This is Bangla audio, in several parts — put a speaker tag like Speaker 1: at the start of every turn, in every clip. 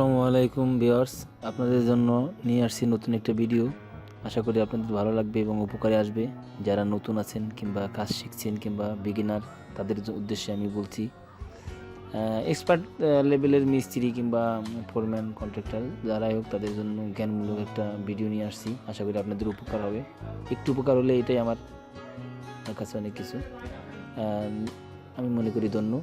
Speaker 1: আসসালামু আলাইকুম ভিউয়ার্স, আপনাদের জন্য নিয়ে আসছি নতুন একটা ভিডিও। আশা করি আপনাদের ভালো লাগবে এবং উপকারে আসবে। যারা নতুন আছেন কিংবা কাজ শিখছেন কিংবা বিগিনার, তাদের উদ্দেশ্যে আমি বলছি। এক্সপার্ট লেভেলের মিস্ত্রি কিংবা ফোরম্যান, কন্ট্রাক্টর যারাই হোক, তাদের জন্য জ্ঞানমূলক একটা ভিডিও নিয়ে আসছি। আশা করি আপনাদের উপকার হবে। একটু উপকার হলে এটাই আমার কাছে অনেক কিছু। আমি মনে করি ধন্য।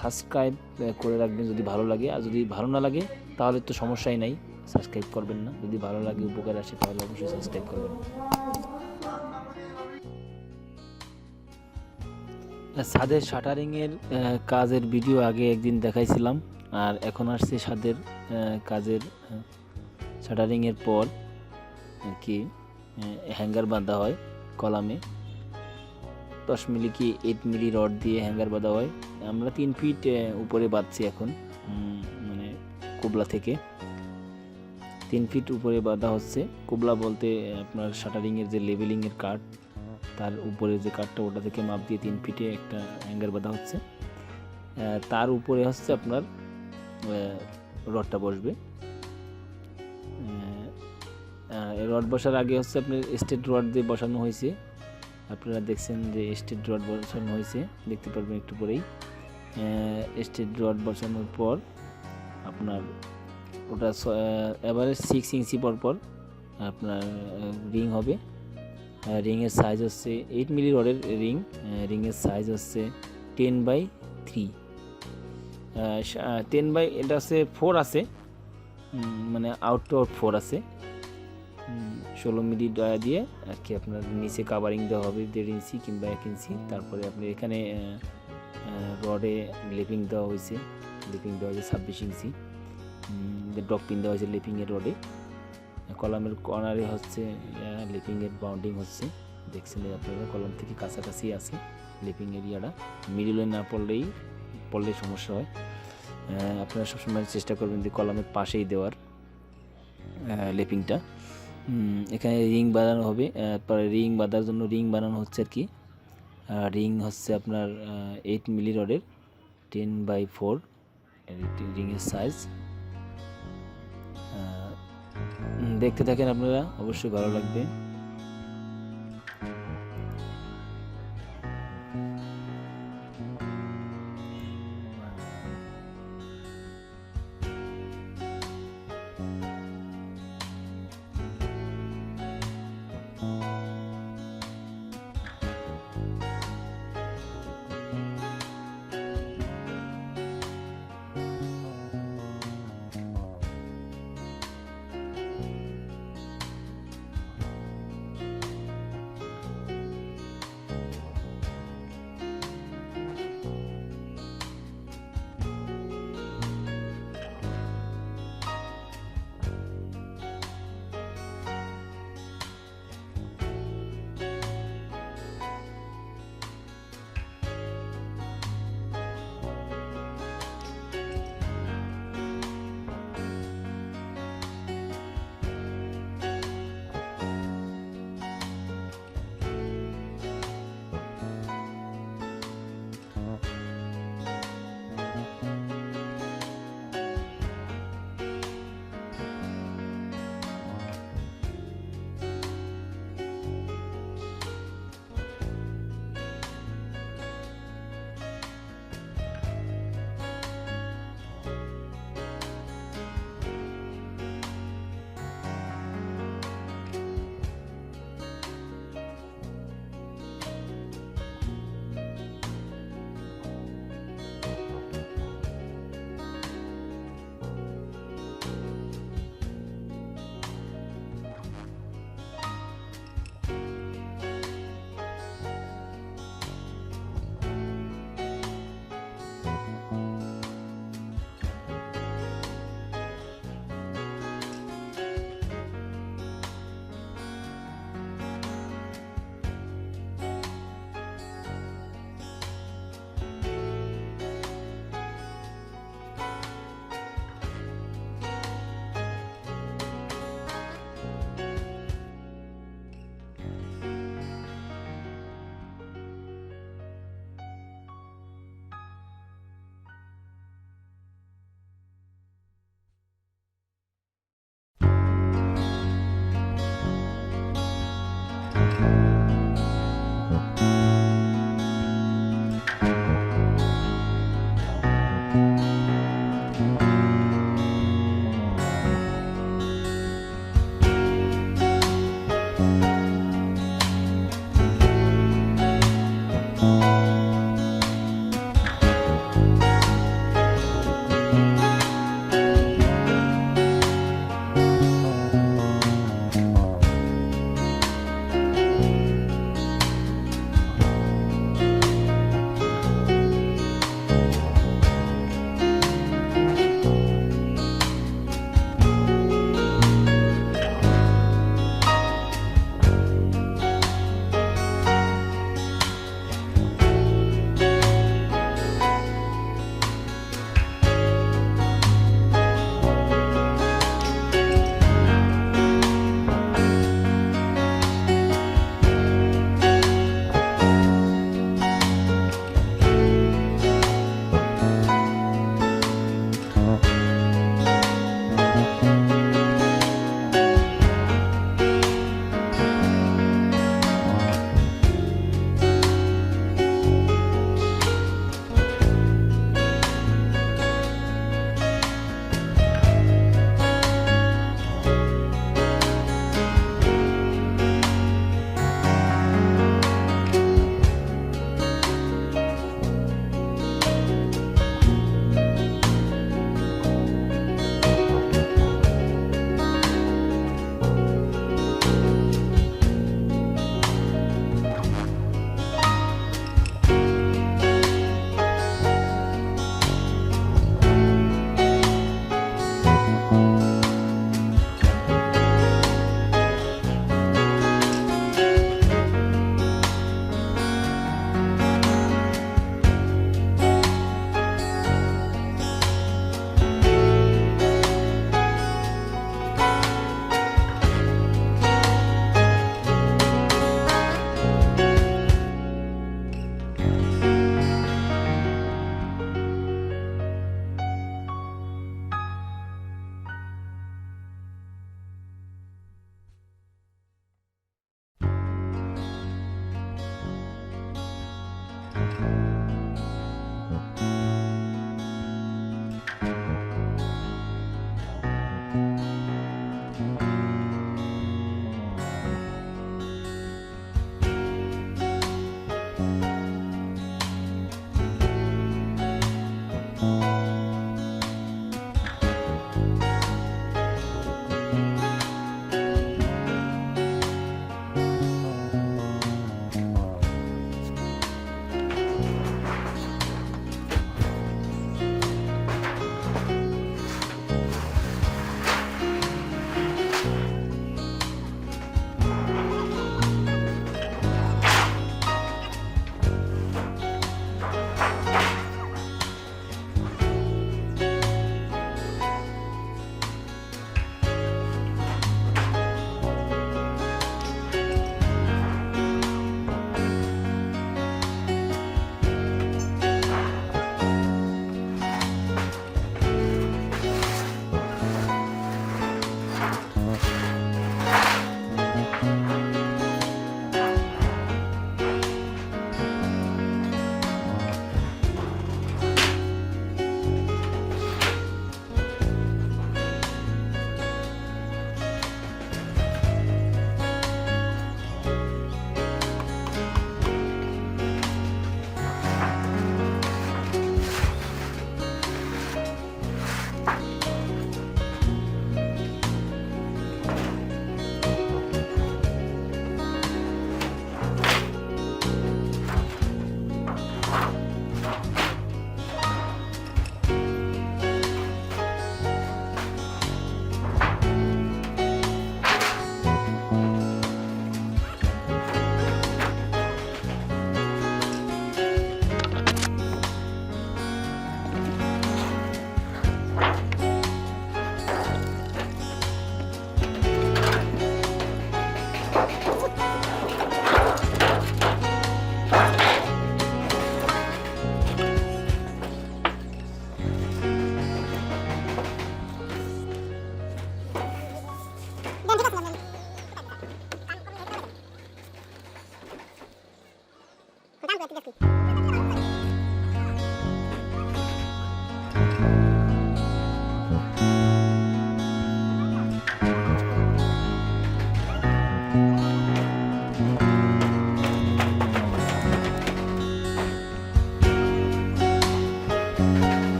Speaker 1: সাবস্ক্রাইব করে রাখবেন যদি ভালো লাগে, আর যদি ভালো না লাগে তাহলে তো সমস্যাই নাই, সাবস্ক্রাইব করবেন না। যদি ভালো লাগে, উপকার আসে, তাহলে অবশ্যই সাবস্ক্রাইব করবেন। ছাদের শাটারিংয়ের কাজের ভিডিও আগে একদিন দেখাইছিলাম, আর এখন আসছে ছাদের কাজের শাটারিংয়ের পর কি হ্যাঙ্গার বাঁধা হয় কলামে। 10 মিলি কি 8 মিলি রড দিয়ে হ্যাঙ্গার বাঁধা হয়। আমরা 3 ফিট উপরে বাঁধছি এখন, মানে কোবলা থেকে 3 ফিট উপরে বাঁধা হচ্ছে। কোবলা বলতে আপনার শাটারিংয়ের যে লেভেলিংয়ের কাঠ, তার উপরে যে কাঠটা, ওটা থেকে মাপ দিয়ে 3 ফিটে একটা হ্যাঙ্গার বাঁধা হচ্ছে। তার উপরে হচ্ছে আপনার রডটা বসবে। রড বসার আগে হচ্ছে আপনার স্টেট রড দিয়ে বসানো হয়েছে। আপনারা দেখছেন যে স্টেট রড বসানো হয়েছে, দেখতে পারবেন একটু পরেই। স্টেট রড বসানোর পর আপনার ওটা এবারে 6 ইঞ্চি পর আপনার রিং হবে। রিংয়ের সাইজ হচ্ছে 8 মিলি রডের রিংয়ের সাইজ হচ্ছে 10/3। 10 এটা হচ্ছে 4 আছে, মানে আউট টু আউট 4 আছে। 16 মিলি ডয়া দিয়ে আর কি আপনার নিচে কাভারিং দেওয়া হবে 1.5 ইঞ্চি কিংবা 1 ইঞ্চি। তারপরে আপনি এখানে রডে লেপিং দেওয়া হয়েছে, 26 ইঞ্চি ডক পিন দেওয়া হয়েছে লেপিংয়ের রডে। কলামের কর্নারে হচ্ছে লেপিংয়ের বাউন্ডিং হচ্ছে, দেখছেন আপনারা কলম থেকে কাছাকাছি আছে লেপিং এরিয়াটা। মিডিলে না পড়লে সমস্যা হয়। আপনারা সবসময় চেষ্টা করবেন যে কলমের পাশেই দেওয়ার লেপিংটা। এখানে রিং বাঁধানো হবে। তারপরে রিং বাঁধার জন্য রিং বানানো হচ্ছে আর কি। রিং হচ্ছে আপনার 8 মিলি রডের 10/4 রিংয়ের সাইজ। দেখতে থাকেন আপনারা, অবশ্যই ভালো লাগবে।